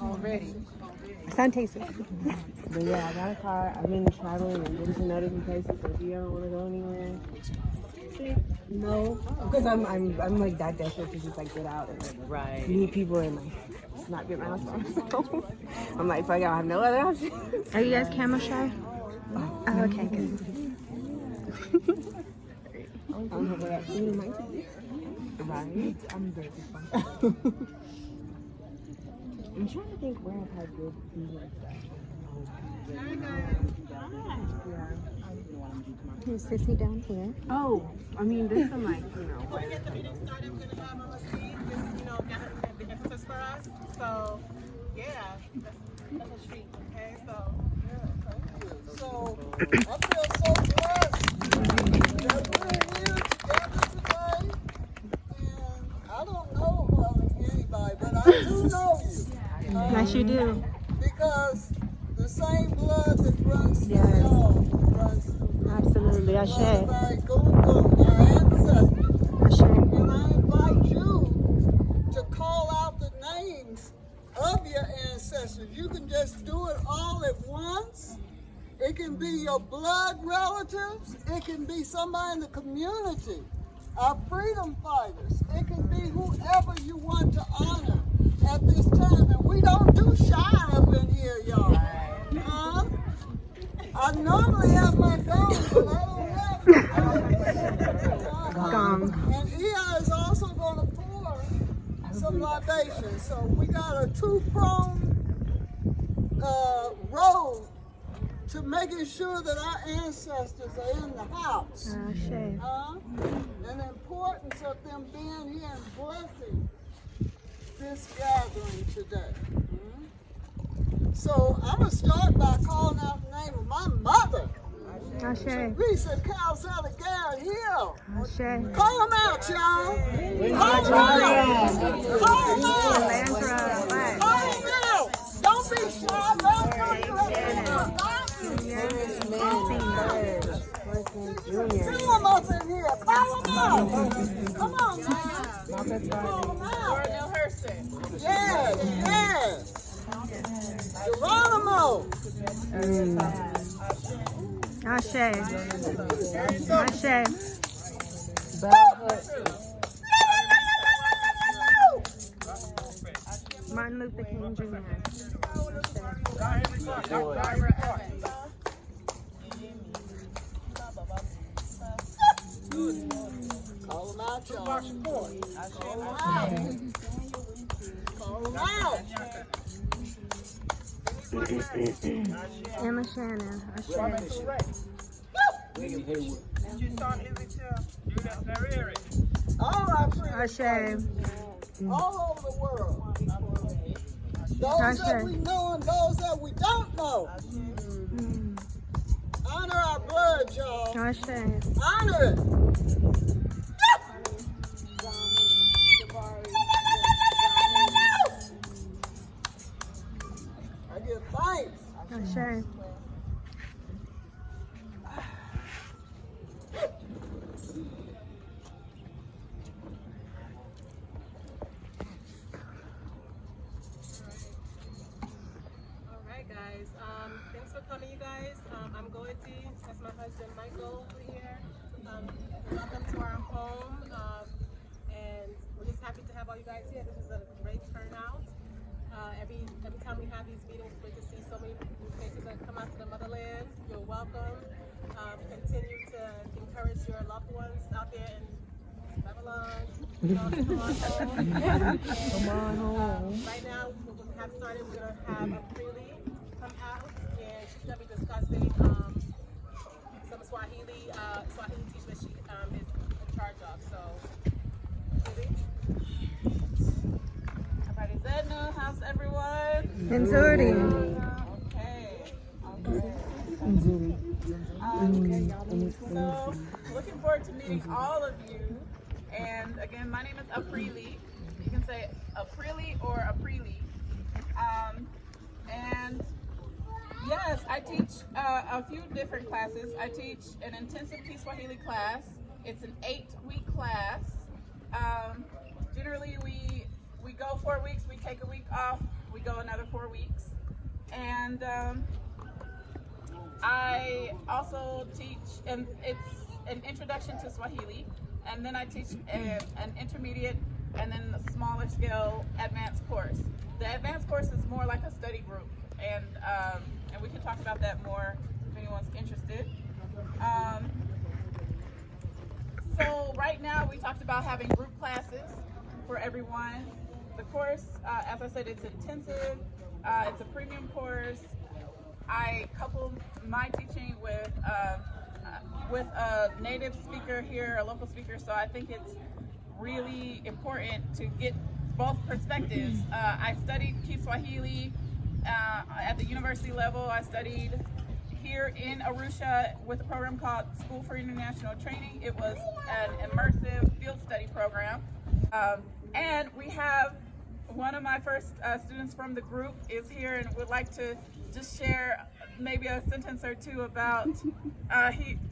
Already. Sun tastes it. But yeah, I got a car. I've been traveling and been to no different places. So if you don't want to go anywhere, no, because I'm like that desperate to just like get out and like meet people and like not get my house phone. So I'm like, fuck, I have no other option. Are you guys camera shy? Oh, okay, good. I don't know what that food might be. Right? I'm very fun. I'm trying to think where I've had good food like that. Here's Sissy down here. Oh, I mean, there's some like, you know. Before we get the meeting started, we're gonna have a receipt. Just gather the emphasis for us. So yeah, that's a treat. Okay, so Yeah, thank you. So I feel so blessed that we're here together today. And I don't know hardly anybody, but I do know you. Yes, you do. Because the same blood that runs through y'all runs through me. Absolutely, Ashe. Our ancestors. Ashe. And I invite you to call out the names of your ancestors. You can just do it all at once. It can be your blood relatives. It can be somebody in the community, our freedom fighters. It can be whoever you want to honor at this time. And we don't do shy up in here, y'all. I normally have my gong, but I don't have it. Gong. And Ia is also going to pour some libations. So we got a two-pronged road to making sure that our ancestors are in the house. Ashe. And the importance of them being here and blessing this gathering today. So I'm going to start by calling out the name of my mother. Ashe. Teresa Calzada Garrett Hill. Ashe. Call them out, y'all. Call them out. Call them out. Landra. Call them out. Don't be shy. Don't come to Fill them up in here. Call them out. Come on, man. Call them out. Yes, yes. Geronimo. Ashe. Ashe. Martin Luther King Jr. Call them out, y'all. Call them out. Call them out. Emma Shannon. Ashe. All our freedom Ashe. fighters, all over the world. Those that we know and those that we don't know. Honor our blood, y'all. Ashe. Honor it. I give thanks. Ashe. Thanks for coming, you guys. I'm Goethe. That's my husband, Michael, over here. Welcome to our home, and we're just happy to have all you guys here. This is a great turnout. Every time we have these meetings, it's great to see so many new faces that come out to the motherland. You're welcome. Continue to encourage your loved ones out there in Babylon. Come on home. Come on home. Right now, we're going to have started. We're going to have a freely come out, and she's going to be discussing some Swahili teaching that she is in charge of. So, Everybody said no. How's everyone? Nzuri. Okay. So, looking forward to meeting all of you. And again, my name is Aprili. You can say Aprili or Aprili. And yes, I teach a few different classes. I teach an intensive Swahili class. It's an 8-week class. Generally, we go 4 weeks. We take a week off we go another 4 weeks. And I also teach, and it's an introduction to Swahili, and then I teach an intermediate and then a smaller scale advanced course. The advanced course is more like a study group, and we can talk about that more if anyone's interested. So right now we talked about having group classes for everyone. The course, as I said, it's intensive. It's a premium course. I couple my teaching with a native speaker here, a local speaker, so I think it's really important to get both perspectives. I studied Kiswahili at the university level. I studied here in Arusha with a program called School for International Training. It was an immersive field study program. And we have one of my first students from the group is here and would like to just share maybe a sentence or two about,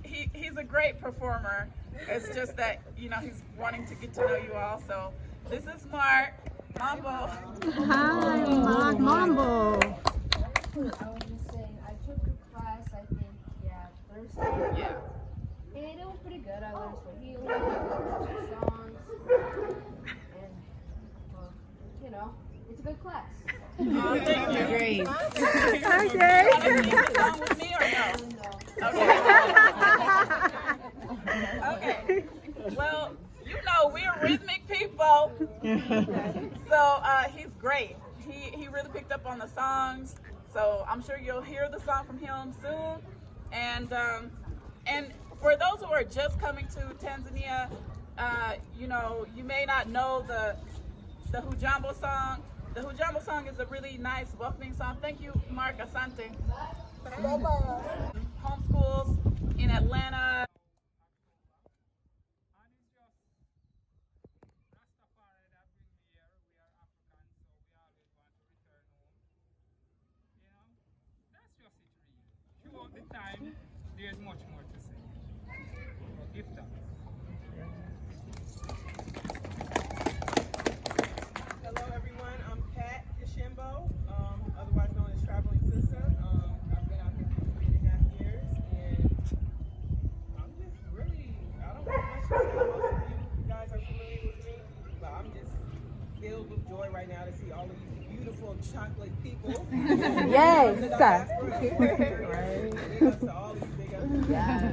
he's a great performer. It's just that, you know, he's wanting to get to know you all. So this is Mark Mambo. Hi, Mark Mambo. I was just saying, I took a class, I think, Thursday. Yeah. And it was pretty good. I learned Swahili, I learned some songs, and, well, you know, it's a good class. Oh, thank you. Great. Okay. Want to sing a song with me or no? Okay. Well, you know, we're rhythmic people. So he's great. He really picked up on the songs. So I'm sure you'll hear the song from him soon. And for those who are just coming to Tanzania, you know, you may not know the Hujambo song. The Hujambo song is a really nice, welcoming song. Thank you, Mark Asante. Homeschools in Atlanta. Throughout the time, there's much more to say. Give thanks. Hello everyone, I'm Pat Kishimbo, otherwise known as Traveling Sister. I've been out here for 3.5 years, and I'm just really, I don't have much to say. Most of you guys are familiar with me, but I'm just filled with joy right now to see all of you beautiful chocolate people. Yes. From the diaspora. Right. Big ups to all of you, big ups to you. Yeah.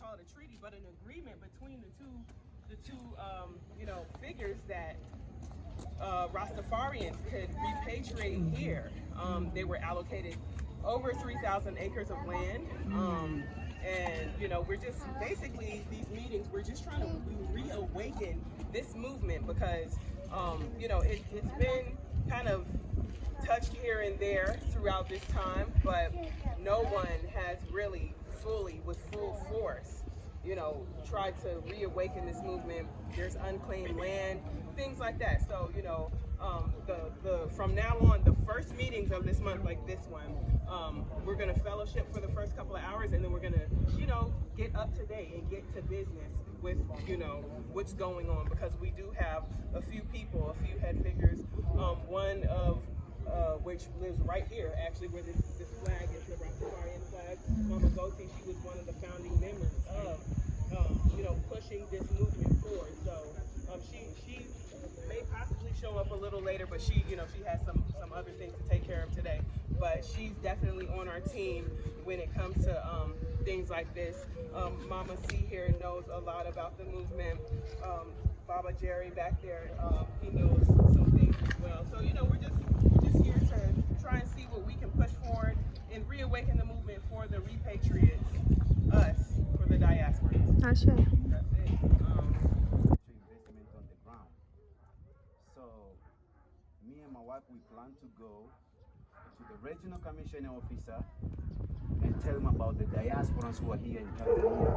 Call it a treaty, but an agreement between the two you know, figures that Rastafarians could repatriate here. They were allocated over 3,000 acres of land, and you know, we're just basically these meetings. We're just trying to reawaken this movement because you know, it's been kind of touched here and there throughout this time, but no one has really fully, with full force, you know, tried to reawaken this movement. There's unclaimed land, things like that. So, you know, from now on, the first meetings of this month, like this one, we're gonna fellowship for the first couple of hours, and then we're gonna, you know, get up to date and get to business with, you know, what's going on, because we do have a few people, a few head figures, one of which lives right here, actually, where this flag is, the Rastafarian flag. Mama Gothi, she was one of the founding members of, you know, pushing this movement forward. So she may possibly show up a little later, but she, you know, she has some other things to take care of today. But she's definitely on our team when it comes to things like this. Mama C here knows a lot about the movement. Baba Jerry back there, he knows some things as well. So, you know, we're just here to try and see what we can push forward and reawaken the movement for the repatriates, us, for the diaspora. Ashe. That's it. Investment on the ground. So, me and my wife, we plan to go to the regional commissioning officer and tell them about the diasporans who are here in Tanzania.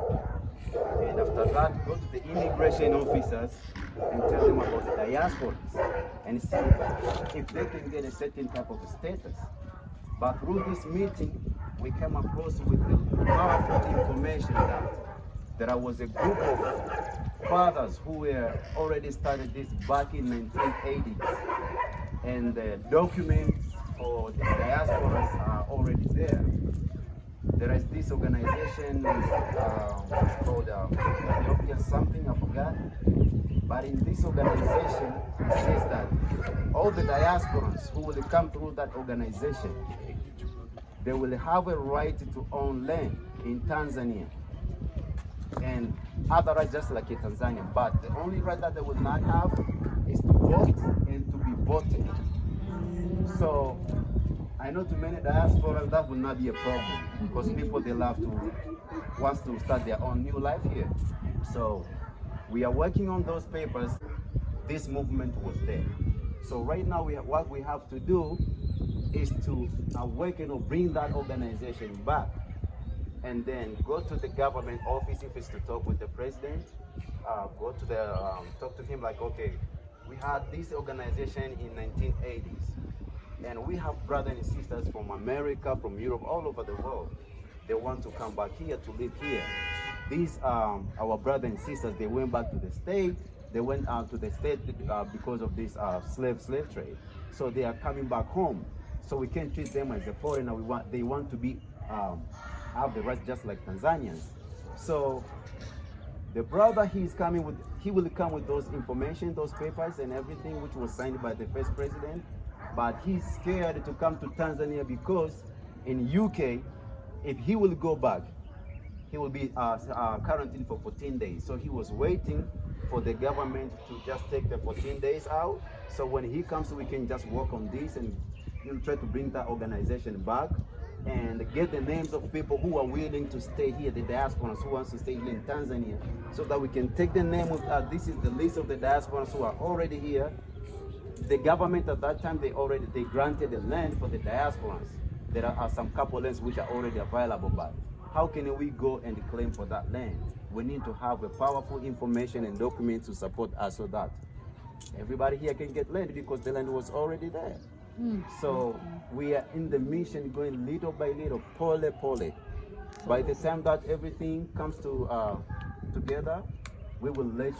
And after that, go to the immigration officers and tell them about the diasporans. and see if they can get a certain type of status. But through this meeting, we came across with the powerful information that there was a group of fathers who were already started this back in 1980s, and the documents for these diasporas are already there. There is this organization, it's called Ethiopian something, I forgot. But in this organization, it says that all the diasporans who will come through that organization, they will have a right to own land in Tanzania and other rights just like in Tanzania. But the only right that they will not have is to vote and to be voted. So I know to many diasporas that will not be a problem because people they love to wants to start their own new life here. So we are working on those papers. This movement was there. So right now what we have to do is to awaken or bring that organization back, and then go to the government office if it's to talk with the president. Go to the talk to him like, okay, we had this organization in 1980s. And we have brothers and sisters from America, from Europe, all over the world. They want to come back here to live here. These our brothers and sisters, they went back to the state. They went out to the state because of this slave trade. So they are coming back home. So we can't treat them as a foreigner. They want to be have the rights just like Tanzanians. So the brother he will come with those information, those papers and everything which was signed by the first president. But he's scared to come to Tanzania because in UK, if he will go back, he will be quarantined for 14 days. So he was waiting for the government to just take the 14 days out. So when he comes, we can just work on this and try to bring that organization back and get the names of people who are willing to stay here, the diasporans who wants to stay here in Tanzania, so that we can take the name of, this is the list of the diasporans who are already here. The government at that time, they granted the land for the diasporans. There are some couple lands which are already available, but how can we go and claim for that land? We need to have a powerful information and documents to support us so that everybody here can get land because the land was already there. So we are in the mission going little by little, pole. By the time that everything comes to together, we will let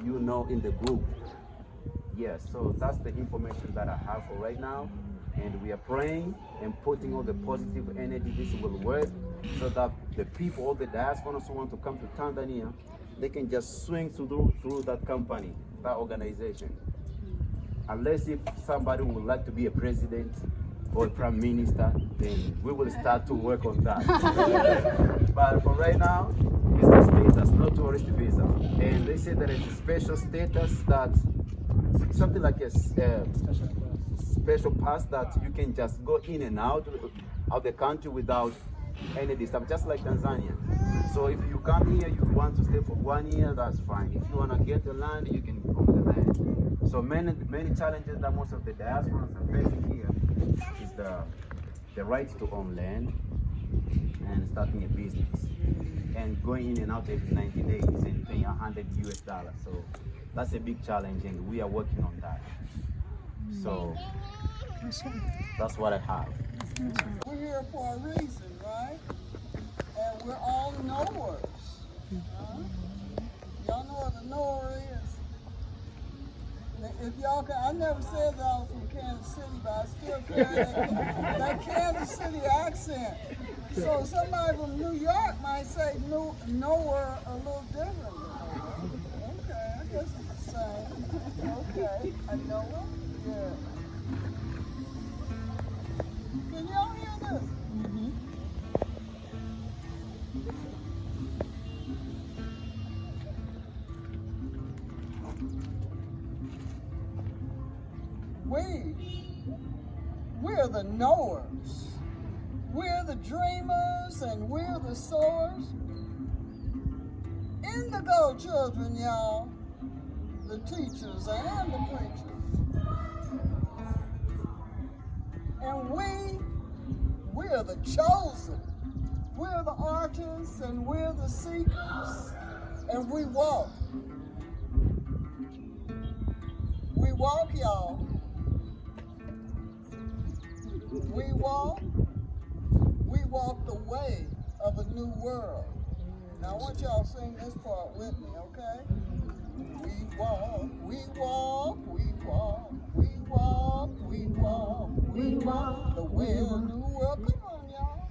you know in the group. Yes, so that's the information that I have for right now. And we are praying and putting all the positive energy this will work so that the people, all the diasporans who want to come to Tanzania, they can just swing through that company, that organization. Unless if somebody would like to be a president or a prime minister, then we will start to work on that. But for right now, it's the status, no tourist visa. And they say that it's a special status that something like a special pass that you can just go in and out of the country without any distance, just like Tanzania. So if you come here, you want to stay for 1 year, that's fine. If you want to get the land, you can own the land. So many challenges that most of the diasporans are facing here is the right to own land and starting a business and going in and out every 90 days and paying $100 US. So that's a big challenge, and we are working on that. So that's what I have. We're here for a reason, right? And we're all knowers. Huh? Y'all know what a knower is? If y'all can, I never said that I was from Kansas City, but I still carry that Kansas City accent. So somebody from New York might say knower a little differently. Okay, I guess it's the same. Okay, a knower? Yeah. Can y'all hear this? We're the knowers. We're the dreamers and we're the sowers. Indigo children, y'all. The teachers and the preachers. And we're the chosen. We're the artists and we're the seekers. And we walk. We walk, y'all. walk the way of a new world. Now I want y'all to sing this part with me, okay? We walk, we walk, we walk, we walk, we walk, we walk the way of a new world. Come on, y'all.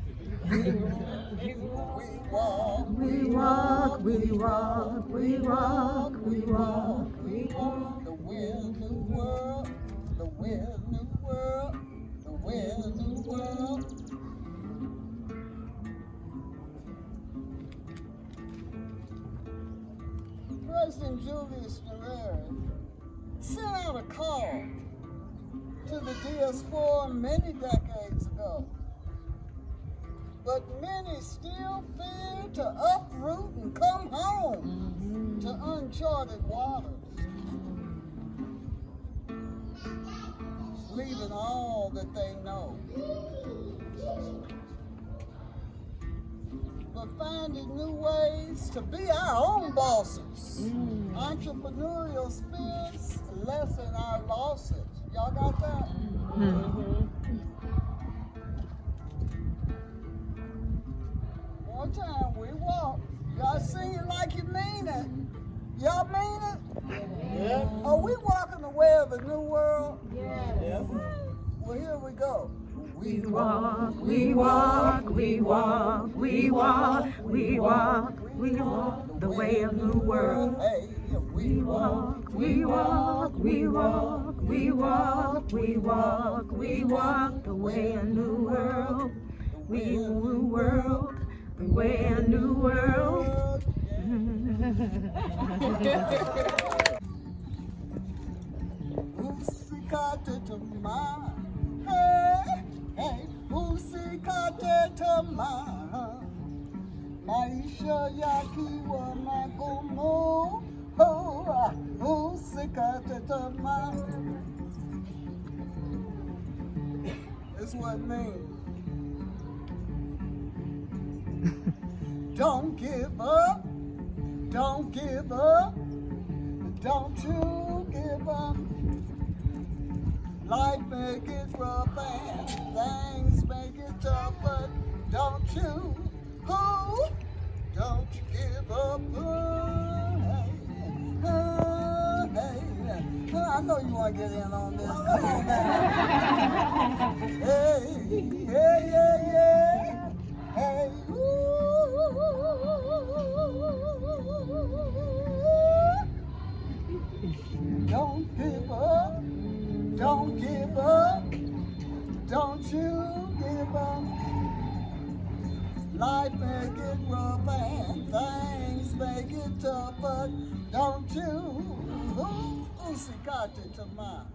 We walk, we walk, we walk, we walk, we walk, we walk the way of a new world, the way of a new world, the way of a new world. President Julius Nyerere sent out a call to the Diaspora many decades ago. But many still fear to uproot and come home to uncharted waters, leaving all that they know. But finding new ways to be our own bosses. Entrepreneurial spirits lessen our losses. Y'all got that? One time we walk. Y'all sing it like you mean it. Y'all mean it? Yeah. Are we walking the way of a new world? Yes. Yeah. Well, here we go. We walk, we walk, we walk, we walk, we walk, we walk the way of new world. Hey, we walk, we walk, we walk, we walk, we walk, we walk the way of new world. We new world, the way of new world. Usikate tamaa, hey, hey, usikate tamaa. Maisha yakiwa magumu, usikate tamaa. That's what it means. Don't give up, don't give up, don't you give up. Life may get rough and things may get tough, but don't you give up. Hey. I know you want to get in on this. Come on now. Hey. Hey, don't give up, don't give up, don't you give up. Life may get rough and things may get tough, but don't you usikate tamaa.